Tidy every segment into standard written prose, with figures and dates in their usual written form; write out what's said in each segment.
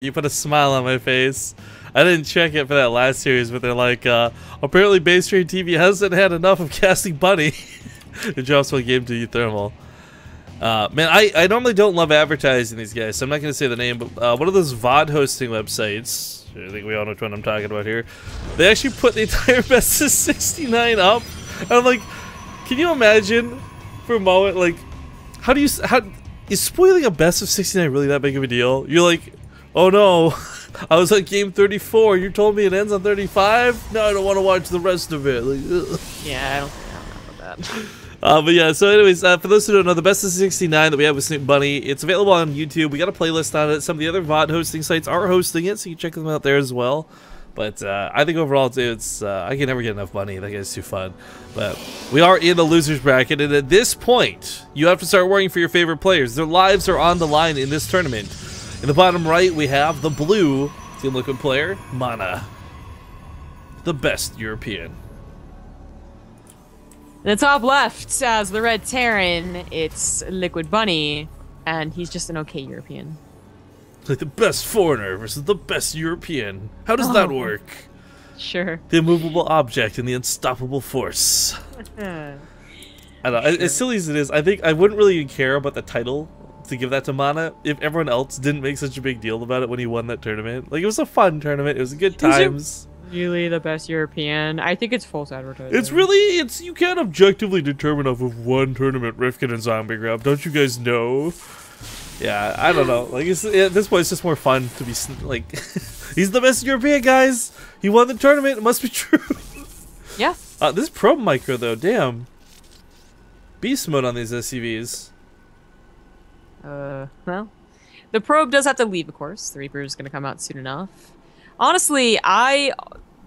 You put a smile on my face. I didn't check it for that last series, but they're like, apparently Base Train TV hasn't had enough of casting Bunny. It drops one game to you thermal. Man, I normally don't love advertising these guys, so I'm not going to say the name, but one of those VOD hosting websites, I think we all know which one I'm talking about here, they actually put the entire best of 69 up. And I'm like, can you imagine for a moment, like, how is spoiling a best of 69 really that big of a deal? You're like, oh no, I was on game 34, you told me it ends on 35? No, I don't want to watch the rest of it. Like, ugh. Yeah, I don't know about that. But yeah, so anyways, for those who don't know, the best of 69 that we have with Snoop Bunny, it's available on YouTube. We got a playlist on it. Some of the other VOD hosting sites are hosting it, so you can check them out there as well. But I think overall, it's I can never get enough Bunny. That guy's too fun. But we are in the losers bracket, and at this point, you have to start worrying for your favorite players. Their lives are on the line in this tournament. In the bottom right, we have the blue Team Liquid player, Mana, the best European. In the top left, as the red Terran, it's Liquid Bunny, and he's just an okay European. Like the best foreigner versus the best European. How does that work? Sure. The immovable object and the unstoppable force. I don't know. As silly as it is, I think I wouldn't really care about the title to give that to Mana if everyone else didn't make such a big deal about it when he won that tournament. Like, it was a fun tournament. It was good times. Really the best European? I think it's false advertising. It's really, you can't objectively determine off of one tournament Rifkin and Zombie Grab. Don't you guys know? Yeah, I don't know. Like, at this point, it's just more fun to be like, he's the best European, guys. He won the tournament. It must be true. Yeah. This probe micro though, damn. Beast mode on these SCVs. Well, the probe does have to leave, of course. The Reaper is going to come out soon enough. Honestly, I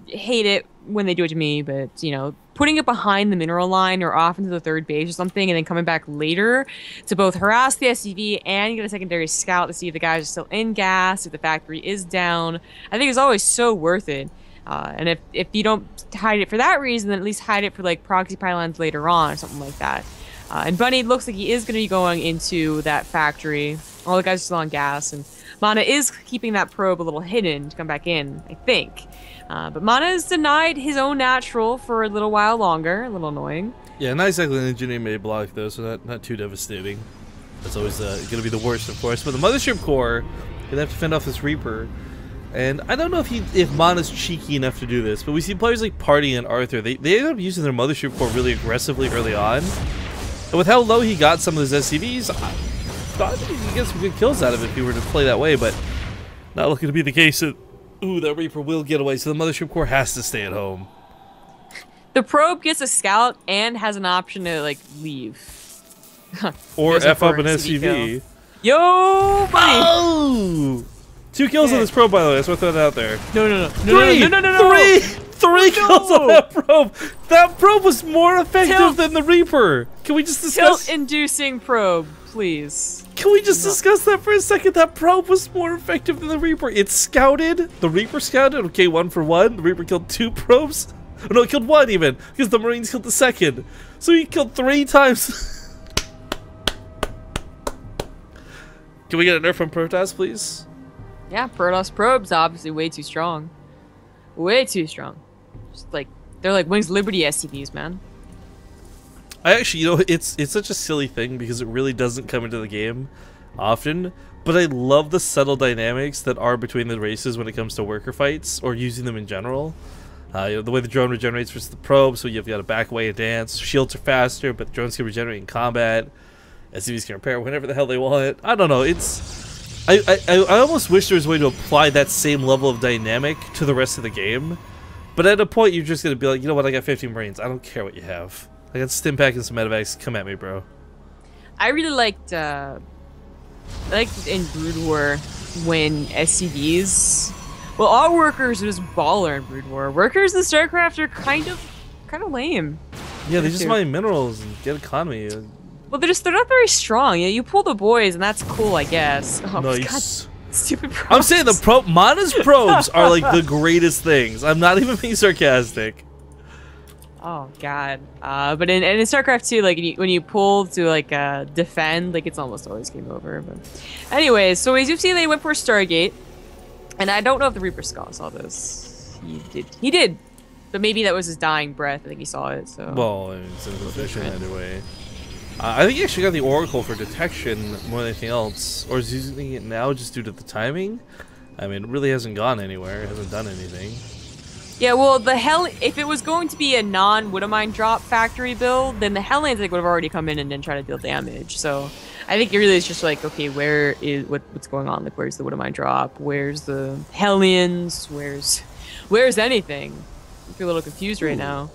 hate it when they do it to me, but, you know, putting it behind the mineral line or off into the third base or something and then coming back later to both harass the SCV and get a secondary scout to see if the guys are still in gas, if the factory is down, I think it's always so worth it. And if you don't hide it for that reason, then at least hide it for, like, proxy pylons later on or something like that. And Bunny looks like he is going to be going into that factory. All the guys are still on gas, and Mana is keeping that probe a little hidden to come back in, I think. But Mana is denied his own natural for a little while longer. A little annoying. Yeah, not exactly an engineering made block, though, so not too devastating. That's always going to be the worst, of course. But the Mothership Core, going to have to fend off this Reaper. And I don't know if Mana's cheeky enough to do this, but we see players like Party and Arthur, they end up using their Mothership Core really aggressively early on. And with how low he got some of those SCVs, I thought he could get some good kills out of it if he were to play that way, but not looking to be the case. Ooh, that Reaper will get away, so the Mothership Core has to stay at home. The probe gets a scout and has an option to, like, leave. Or F up an SCV. Yo, buddy! Oh! 2 kills on this probe, by the way. That's what I throw it out there. No. Three kills on that probe. That probe was more effective than the Reaper. Can we just discuss? Tilt-inducing probe, please. Can we just discuss that for a second? That probe was more effective than the Reaper. It scouted. The Reaper scouted. Okay, 1 for 1. The Reaper killed 2 probes. Oh, no, it killed 1 even, because the Marines killed the second. So he killed 3 times. Can we get a nerf on Protoss, please? Yeah, Protoss probe's obviously way too strong. Way too strong. Just like, they're like Wings Liberty SCVs, man. I actually, you know, it's such a silly thing because it really doesn't come into the game often, but I love the subtle dynamics that are between the races when it comes to worker fights or using them in general. You know, the way the drone regenerates versus the probe, so you've got to back away and dance. Shields are faster, but the drones can regenerate in combat. SCVs can repair whenever the hell they want. I don't know, I almost wish there was a way to apply that same level of dynamic to the rest of the game. But at a point, you're just going to be like, you know what, I got 15 Marines. I don't care what you have. I got Stim Pack and some Medevacs. Come at me, bro. I really liked in Brood War when SCVs... Well, all workers was baller in Brood War. Workers in StarCraft are kind of lame. Yeah, they just mine minerals and get economy. Well, they're not very strong. You pull the boys, and that's cool, I guess. Oh, nice. God, stupid probes. I'm saying the Mana's probes are like the greatest things. I'm not even being sarcastic. Oh God. But in StarCraft 2, like when you pull to like defend, like it's almost always game over. But anyways, so as you see, they went for Stargate. And I don't know if the Reaper Skull saw this. He did. But maybe that was his dying breath. I think he saw it, so... Well, I mean, it's a vision either way. I think he actually got the Oracle for detection more than anything else. Or is he using it now just due to the timing? I mean, it really hasn't gone anywhere. It hasn't done anything. Yeah, well, if it was going to be a non-Widowmine drop factory build, then the Hellions, I think, would have already come in and then try to deal damage. So I think it really is just like, okay, what's going on? Like, where's the Widowmine drop? Where's the Hellions? Where's anything? I feel a little confused right now.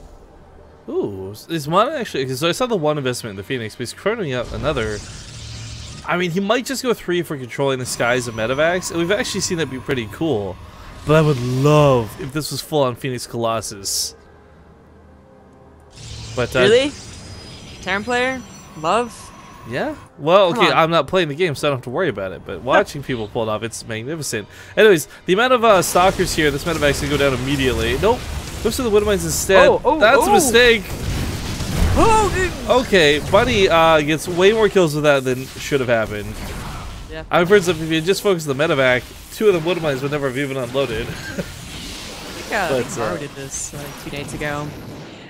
Ooh, is one actually? So I saw the one investment in the Phoenix, but he's currently up another. I mean, he might just go 3 for controlling the skies of Medivacs, and we've actually seen that be pretty cool. But I would love if this was full on Phoenix Colossus. But really, Terran player, love. Yeah. Well, okay, I'm not playing the game, so I don't have to worry about it. But watching people pull it off, it's magnificent. Anyways, the amount of stalkers here, this Medivac's gonna go down immediately. Nope. Goes to the Widowmines instead. That's a mistake. Okay, Bunny gets way more kills with that than should have happened. Yeah. I've heard if you just focus on the Medivac, 2 of the Widowmines would never have even unloaded. I think Maro did this 2 days ago.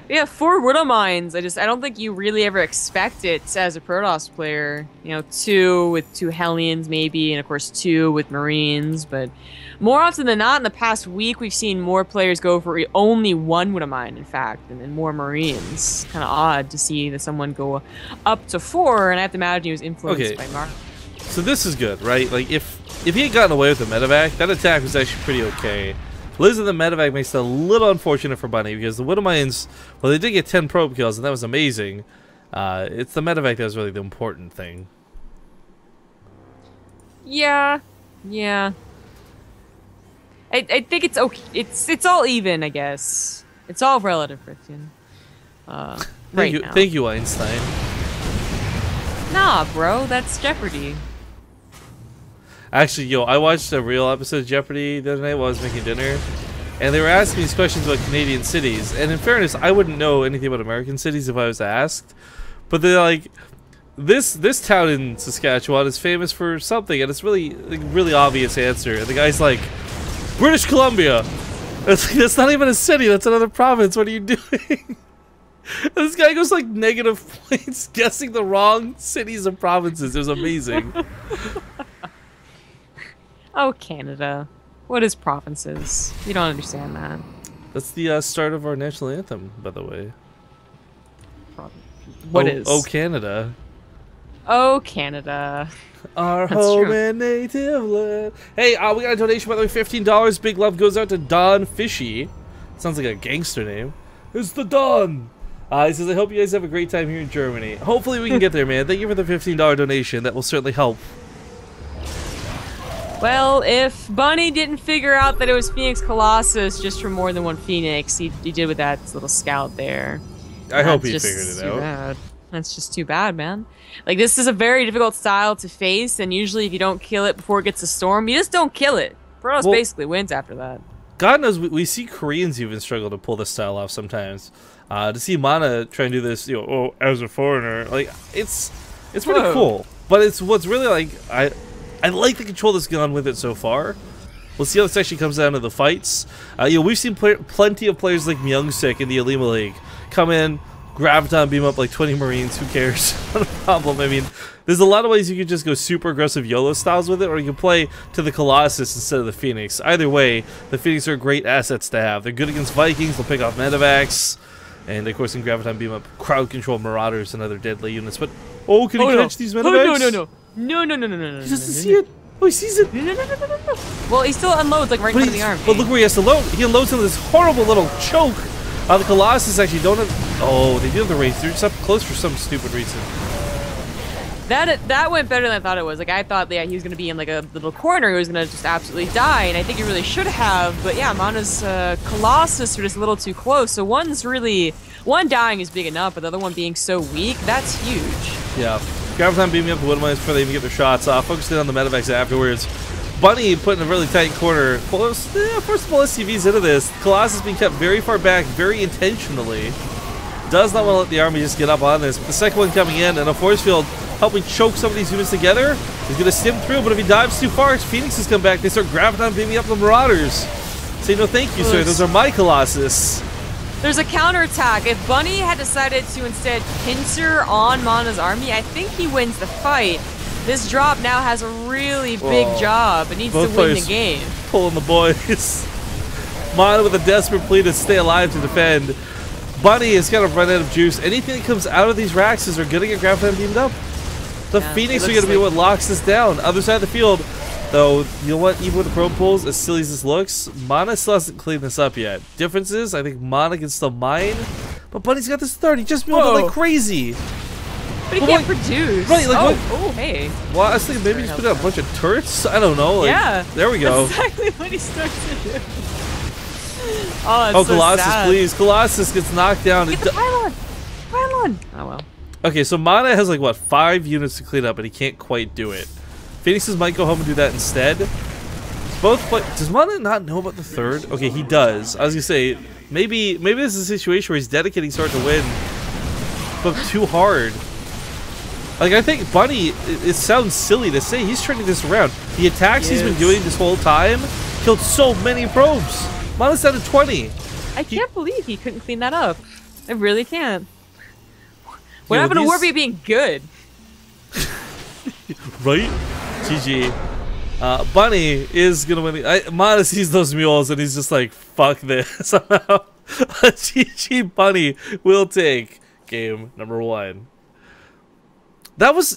But yeah, 4 Widowmines. I don't think you really ever expect it as a Protoss player. You know, 2 with 2 Hellions maybe, and of course 2 with Marines. But more often than not, in the past week, we've seen more players go for only 1 Widowmine, in fact, and more Marines. Kind of odd to see that someone go up to 4, and I have to imagine he was influenced by Maro. So this is good, right? Like, if he had gotten away with the Medivac, that attack was actually pretty okay. Losing the Medivac makes it a little unfortunate for Bunny, because the Widowmines, well, they did get 10 probe kills, and that was amazing. It's the Medivac that was really the important thing. Yeah. I think it's okay. It's all even, I guess. It's all relative, Christian. Thank you, Einstein. Nah, bro, that's Jeopardy. Actually, I watched a real episode of Jeopardy the other night while I was making dinner, and they were asking these questions about Canadian cities. And in fairness, I wouldn't know anything about American cities if I was asked. But they're like, this town in Saskatchewan is famous for something, and it's really obvious answer. And the guy's like, British Columbia. It's like, that's not even a city. That's another province. What are you doing? And this guy goes like negative points guessing the wrong cities and provinces. It was amazing. Oh, Canada. What is provinces? You don't understand that. That's the start of our national anthem, by the way. What is? Oh, Canada. Oh, Canada. Our home and native land. Hey, we got a donation, by the way, $15. Big love goes out to Don Fishy. Sounds like a gangster name. It's the Don. He says, I hope you guys have a great time here in Germany. Hopefully we can get there, man. Thank you for the $15 donation. That will certainly help. Well, if Bunny didn't figure out that it was Phoenix Colossus just for more than 1 Phoenix, he did with that little scout there. I hope he figured it out. Bad. That's just too bad, man. Like, this is a very difficult style to face, and usually if you don't kill it before it gets a storm, you just don't kill it. Protoss basically wins after that. God knows, we see Koreans even struggle to pull this style off sometimes. To see Mana try and do this, as a foreigner, like, it's pretty cool. But it's what's really like, I like the control that's gone with it so far. We'll see how this actually comes down to the fights. We've seen plenty of players like Myung-sik in the Alima League come in, Graviton beam up like 20 Marines, who cares? Not a problem. I mean, there's a lot of ways you could just go super aggressive YOLO styles with it, or you can play to the Colossus instead of the Phoenix. Either way, the Phoenix are great assets to have. They're good against Vikings, they'll pick off Medivacs, and of course in Graviton beam up crowd control Marauders and other deadly units. But, can he catch these Medivacs? No. He doesn't see it. Oh, he sees it. No. Well, he still unloads like right in front of the arm. But look where he has to load. He unloads into this horrible little choke. The Colossus actually don't have... Oh, they do have the range. They're just up close for some stupid reason. That went better than I thought it was. Like, I thought, he was going to be in like a little corner. He was going to just absolutely die, and I think he really should have. But yeah, Mana's Colossus are just a little too close. So one dying is big enough, but the other one being so weak, that's huge. Yeah. Graviton beaming up the Widowmines before they even get their shots off. Focusing on the Medivacs afterwards. Bunny put in a really tight corner. First of all, SCVs into this. Colossus being kept very far back, very intentionally. Does not want to let the army just get up on this. But the second one coming in, and a force field help me choke some of these units together. He's gonna stim through, but if he dives too far, his Phoenixes come back. They start graviton beaming up the Marauders. Say no thank you, sir. Those are my Colossus. There's a counterattack. If Bunny had decided to instead pincer on Mana's army, I think he wins the fight. This drop now has a really big job. It needs to win the game. Pulling the boys. Mana with a desperate plea to stay alive to defend. Bunny is kind of run out of juice. Anything that comes out of these Raxes are gonna get graviton beamed up. The Phoenix are gonna be what locks this down. Other side of the field, though, you know what? Even with the probe pulls, as silly as this looks, Mana still hasn't cleaned this up yet. Difference is, I think Mana can still mine, but Bunny's got this 30. Just build it like crazy. But he can't produce. Right, like hey. Well, I was thinking maybe just put out a bunch of turrets. I don't know. Like, yeah. There we go. That's exactly what he starts to do. Oh, it's so Colossus, sad. please. Colossus gets knocked down. Get the pylon. Pylon. Oh, well. Okay, so Mana has like, what, 5 units to clean up, and he can't quite do it. Phoenixes might go home and do that instead. Does Mana not know about the 3rd? Okay, he does. I was gonna say, maybe this is a situation where he's dedicating start to win, but too hard. Like, I think Bunny, it sounds silly to say, he's turning this around. The attacks he's been doing this whole time killed so many probes. Mana's down to 20. I can't believe he couldn't clean that up. I really can't. What happened to Warby being good? Right? GG. Bunny is gonna win. Mana sees those mules and he's just like, fuck this. GG Bunny will take game number 1. That was